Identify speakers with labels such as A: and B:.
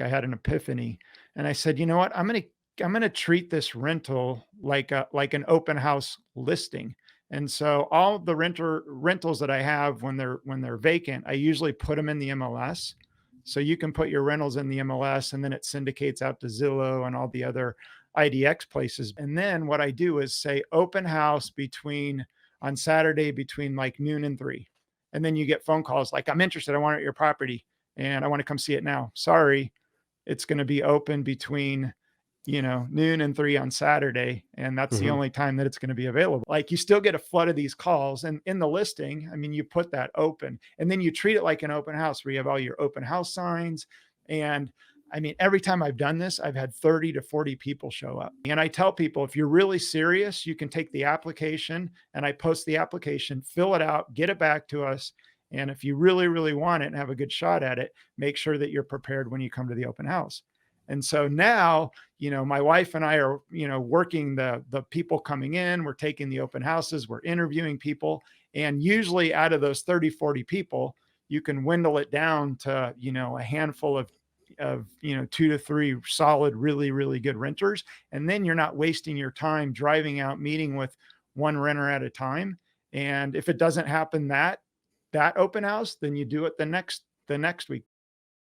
A: I had an epiphany, and I said, you know what? I'm gonna treat this rental like an open house listing. And so all the rentals that I have when they're vacant, I usually put them in the MLS. So you can put your rentals in the MLS and then it syndicates out to Zillow and all the other IDX places. And then what I do is say open house between on Saturday between like noon and 3. And then you get phone calls like, I'm interested. I want your property and I want to come see it now. Sorry, it's going to be open between noon and 3 on Saturday, and that's the
B: Mhm.
A: only time that it's going to be available. Like you still get a flood of these calls, and in the listing, I mean, you put that open, and then you treat it like an open house where you have all your open house signs. And I mean, every time I've done this, I've had 30 to 40 people show up. And I tell people, if you're really serious, you can take the application, and I post the application, fill it out, get it back to us. And if you really, really want it and have a good shot at it, make sure that you're prepared when you come to the open house. And so now, my wife and I are, working the people coming in, we're taking the open houses, we're interviewing people. And usually out of those 30, 40 people, you can dwindle it down to, a handful of 2 to 3 solid, really, really good renters. And then you're not wasting your time driving out, meeting with one renter at a time. And if it doesn't happen that open house, then you do it the next week,